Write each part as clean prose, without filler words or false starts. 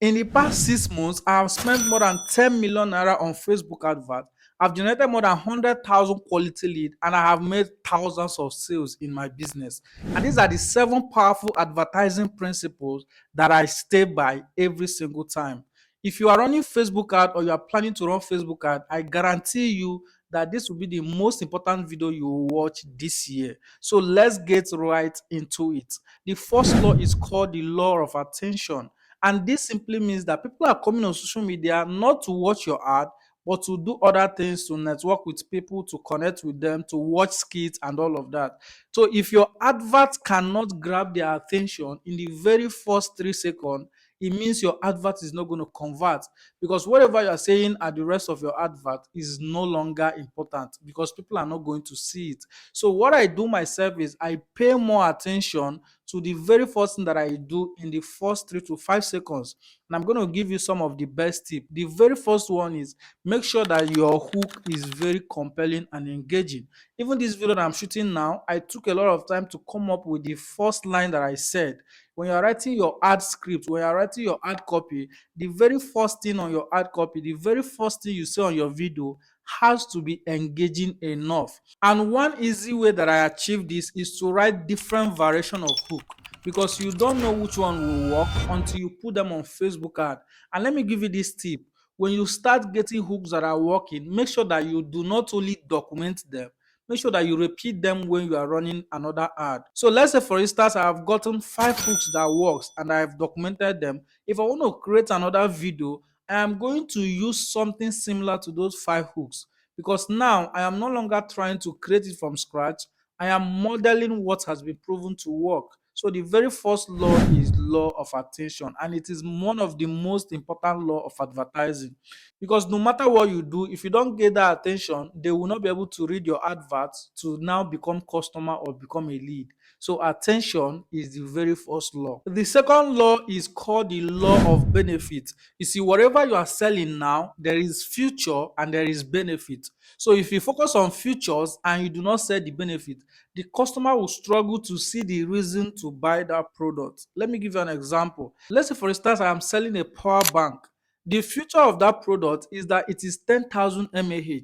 In the past 6 months, I have spent more than 10 million naira on Facebook advert. I've generated more than 100,000 quality lead and I have made thousands of sales in my business. And these are the 7 powerful advertising principles that I stay by every single time. If you are running Facebook ad or you are planning to run Facebook ad, I guarantee you that this will be the most important video you will watch this year. So let's get right into it. The first law is called the law of attention. And this simply means that people are coming on social media not to watch your ad, but to do other things, to network with people, to connect with them, to watch skits and all of that. So if your advert cannot grab their attention in the very first 3 seconds, it means your advert is not going to convert, because whatever you are saying at the rest of your advert is no longer important because people are not going to see it. So what I do myself is I pay more attention to the very first thing that I do in the first 3 to 5 seconds. And I'm going to give you some of the best tips. The very first one is make sure that your hook is very compelling and engaging. Even this video that I'm shooting now, I took a lot of time to come up with the first line that I said. When you're writing your ad script, when you're writing your ad copy, the very first thing on your ad copy, the very first thing you say on your video has to be engaging enough. And one easy way that I achieve this is to write different variation of hook, because you don't know which one will work until you put them on Facebook ad. And let me give you this tip. When you start getting hooks that are working, make sure that you do not only document them, make sure that you repeat them when you are running another ad. So let's say for instance, I have gotten 5 hooks that works and I have documented them. If I want to create another video, I am going to use something similar to those 5 hooks, because now I am no longer trying to create it from scratch. I am modeling what has been proven to work. So the very first law is law of attention, and it is one of the most important law of advertising, because no matter what you do, if you don't get that attention, they will not be able to read your adverts to now become customer or become a lead. So attention is the very first law. The second law is called the law of benefit. You see, whatever you are selling now, there is future and there is benefit. So if you focus on futures and you do not sell the benefit, the customer will struggle to see the reason to buy that product. Let me give you an example. Let's say, for instance, I am selling a power bank. The future of that product is that it is 10,000 mAh,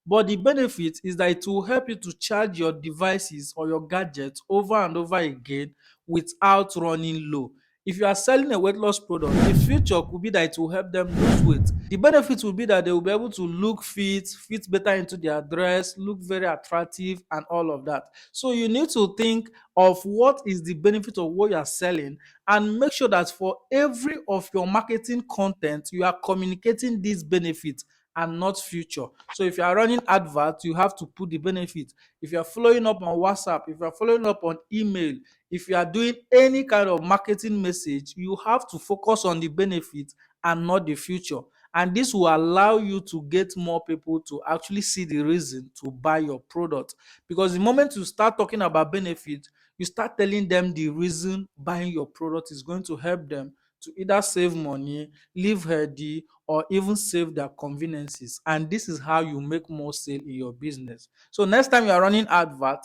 but the benefit is that it will help you to charge your devices or your gadgets over and over again without running low. If you are selling a weight loss product, the future could be that it will help them lose weight. The benefit will be that they will be able to look fit better into their dress, look very attractive, and all of that. So you need to think of what is the benefit of what you are selling, and make sure that for every of your marketing content, you are communicating these benefits and not future. So if you are running adverts, you have to put the benefit. If you are following up on WhatsApp, if you are following up on email, if you are doing any kind of marketing message, you have to focus on the benefit and not the future. And this will allow you to get more people to actually see the reason to buy your product. Because the moment you start talking about benefit, you start telling them the reason buying your product is going to help them to either save money, live healthy, or even save their conveniences. And this is how you make more sale in your business. So next time you are running advert,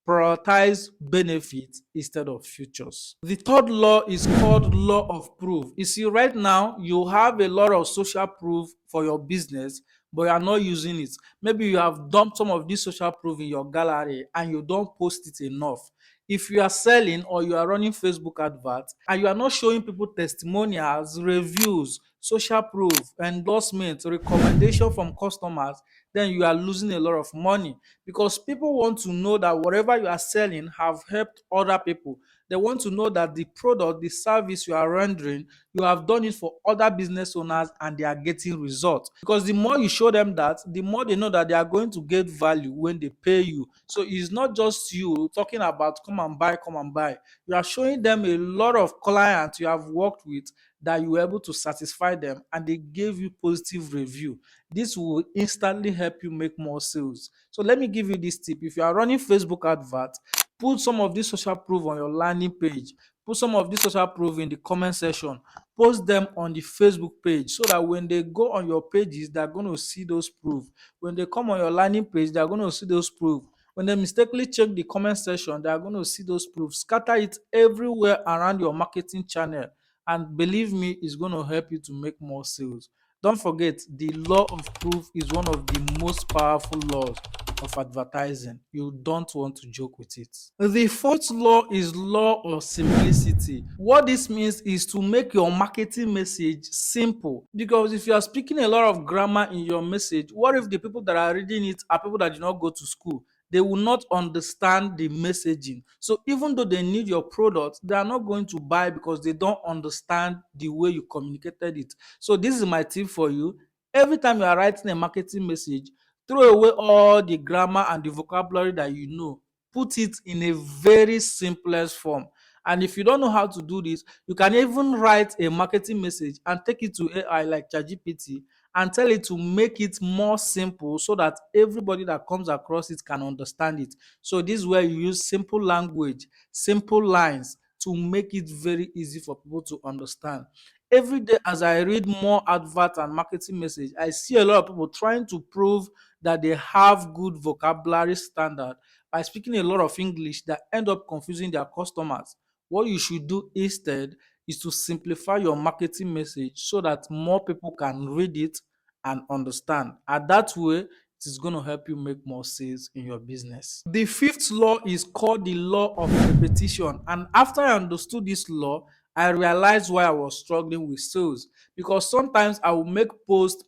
prioritize benefits instead of futures. The third law is called law of proof. You see, right now you have a lot of social proof for your business, but you are not using it. Maybe you have dumped some of this social proof in your gallery and you don't post it enough. If you are selling or you are running Facebook adverts and you are not showing people testimonials, reviews, social proof, endorsement, recommendation from customers, then you are losing a lot of money, because people want to know that whatever you are selling have helped other people. They want to know that the product, the service you are rendering, you have done it for other business owners and they are getting results. Because the more you show them that, the more they know that they are going to get value when they pay you. So it's not just you talking about come and buy, come and buy. You are showing them a lot of clients you have worked with that you were able to satisfy them and they gave you positive review. This will instantly help you make more sales. So let me give you this tip. If you are running Facebook adverts, put some of this social proof on your landing page. Put some of this social proof in the comment section. Post them on the Facebook page so that when they go on your pages, they're going to see those proof. When they come on your landing page, they're going to see those proof. When they mistakenly check the comment section, they are going to see those proofs. Scatter it everywhere around your marketing channel And believe me, it's going to help you to make more sales. Don't forget, the law of proof is one of the most powerful laws of advertising. You don't want to joke with it. The fourth law is law of simplicity. What this means is to make your marketing message simple. Because if you are speaking a lot of grammar in your message, what if the people that are reading it are people that did not go to school? They will not understand the messaging. So even though they need your product, they are not going to buy because they don't understand the way you communicated it. So this is my tip for you. Every time you are writing a marketing message, throw away all the grammar and the vocabulary that you know. Put it in a very simplest form. And if you don't know how to do this, you can even write a marketing message and take it to AI like ChatGPT and tell it to make it more simple so that everybody that comes across it can understand it. So this is where you use simple language, simple lines to make it very easy for people to understand. Every day as I read more advert and marketing message, I see a lot of people trying to prove that they have good vocabulary standard by speaking a lot of English that end up confusing their customers. What you should do instead is to simplify your marketing message so that more people can read it and understand. And that way, it is going to help you make more sales in your business. The fifth law is called the law of repetition. And after I understood this law, I realized why I was struggling with sales. Because sometimes I will make post,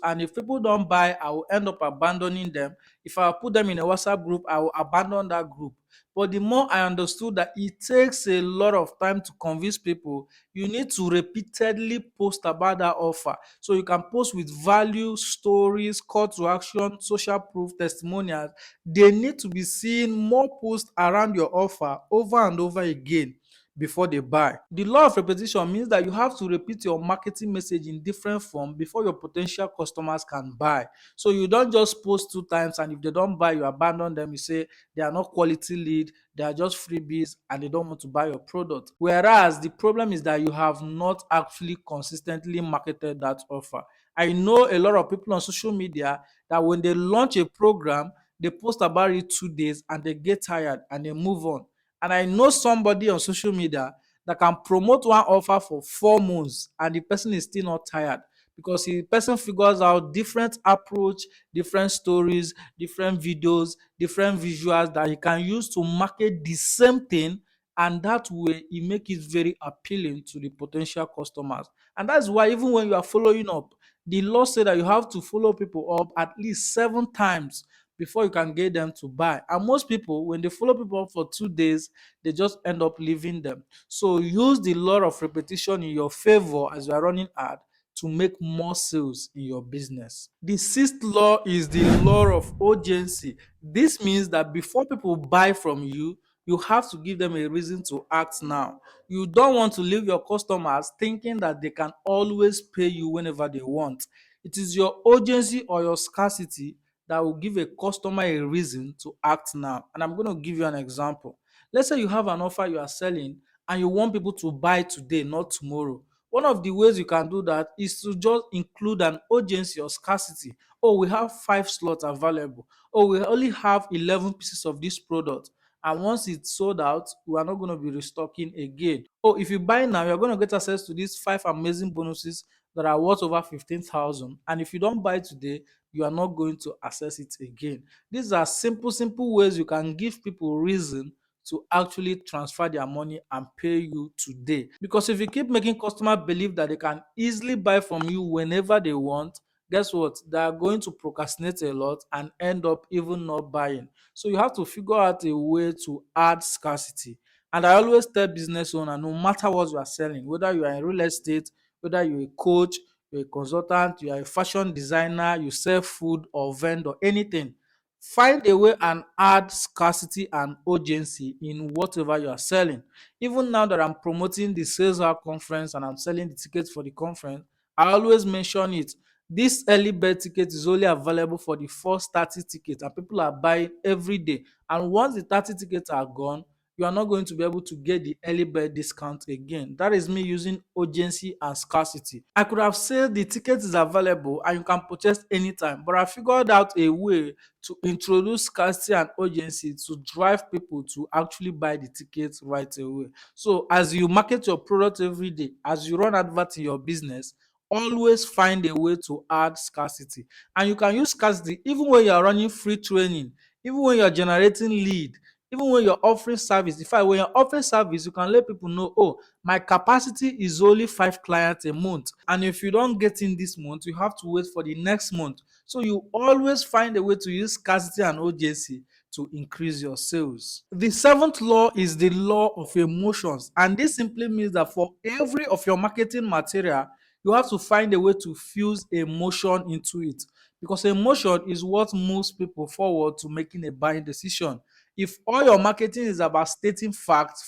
and if people don't buy, I will end up abandoning them. If I put them in a WhatsApp group, I will abandon that group. But the more I understood that it takes a lot of time to convince people, you need to repeatedly post about that offer. So you can post with value, stories, call to action, social proof, testimonials. They need to be seeing more posts around your offer over and over again before they buy. The law of repetition means that you have to repeat your marketing message in different form before your potential customers can buy. So you don't just post two times and if they don't buy, you abandon them. You say they are not quality lead, they are just freebies and they don't want to buy your product. Whereas the problem is that you have not actually consistently marketed that offer. I know a lot of people on social media that when they launch a program, they post about it 2 days and they get tired and they move on. And I know somebody on social media that can promote one offer for 4 months and the person is still not tired because the person figures out different approach, different stories, different videos, different visuals that he can use to market the same thing, and that way he make it very appealing to the potential customers. And that's why even when you are following up, the law say that you have to follow people up at least 7 times before you can get them to buy. And most people, when they follow people up for 2 days, they just end up leaving them. So use the law of repetition in your favor as you are running ad to make more sales in your business. The sixth law is the law of urgency. This means that before people buy from you, you have to give them a reason to act now. You don't want to leave your customers thinking that they can always pay you whenever they want. It is your urgency or your scarcity that will give a customer a reason to act now. And I'm going to give you an example. Let's say you have an offer you are selling and you want people to buy today, not tomorrow. One of the ways you can do that is to just include an urgency or scarcity. Oh, we have 5 slots available. Oh, we only have 11 pieces of this product. And once it's sold out, we are not going to be restocking again. Oh, if you buy now, you're going to get access to these 5 amazing bonuses that are worth over 15,000. And if you don't buy today, you are not going to access it again. These are simple ways you can give people reason to actually transfer their money and pay you today. Because if you keep making customers believe that they can easily buy from you whenever they want, guess what? They are going to procrastinate a lot and end up even not buying. So you have to figure out a way to add scarcity. And I always tell business owner, no matter what you are selling, whether you are in real estate, whether you're a coach, you're a consultant, you are a fashion designer, you sell food or vendor, anything, find a way and add scarcity and urgency in whatever you are selling. Even now that I'm promoting the sales hour conference and I'm selling the tickets for the conference, I always mention it. This early bird ticket is only available for the first 30 tickets and people are buying every day. And once the 30 tickets are gone, you are not going to be able to get the early bird discount again. That is me using urgency and scarcity. I could have said the ticket is available and you can purchase anytime, but I figured out a way to introduce scarcity and urgency to drive people to actually buy the tickets right away. So as you market your product every day, as you run adverts in your business, always find a way to add scarcity. And you can use scarcity even when you are running free training, even when you're generating lead, even when you're offering service. In fact, when you're offering service, you can let people know, oh, my capacity is only 5 clients a month. And if you don't get in this month, you have to wait for the next month. So you always find a way to use scarcity and urgency to increase your sales. The seventh law is the law of emotions. And this simply means that for every of your marketing material, you have to find a way to fuse emotion into it, because emotion is what moves people forward to making a buying decision. If all your marketing is about stating fact,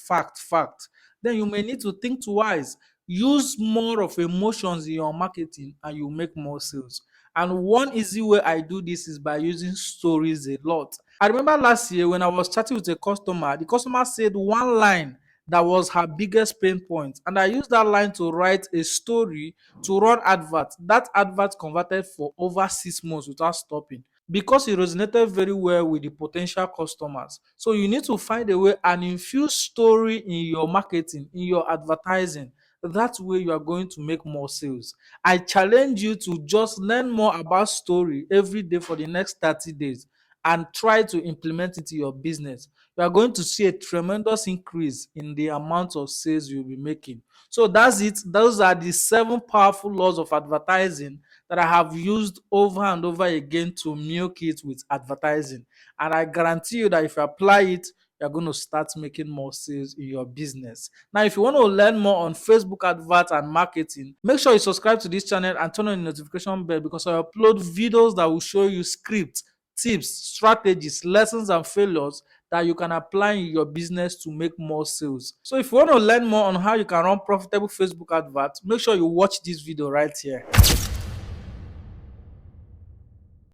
then you may need to think twice. Use more of emotions in your marketing and you make more sales. And one easy way I do this is by using stories a lot. I remember last year when I was chatting with a customer, the customer said one line that was her biggest pain point. And I used that line to write a story to run advert. That advert converted for over 6 months without stopping, because it resonated very well with the potential customers. So you need to find a way and infuse story in your marketing, in your advertising. That way you are going to make more sales. I challenge you to just learn more about story every day for the next 30 days and try to implement it in your business. You are going to see a tremendous increase in the amount of sales you'll be making. So that's it. Those are the 7 powerful laws of advertising that I have used over and over again to milk it with advertising. And I guarantee you that if you apply it, you're going to start making more sales in your business. Now, if you want to learn more on Facebook advert and marketing, make sure you subscribe to this channel and turn on the notification bell, because I upload videos that will show you scripts, tips, strategies, lessons, and failures that you can apply in your business to make more sales. So if you want to learn more on how you can run profitable Facebook adverts, make sure you watch this video right here.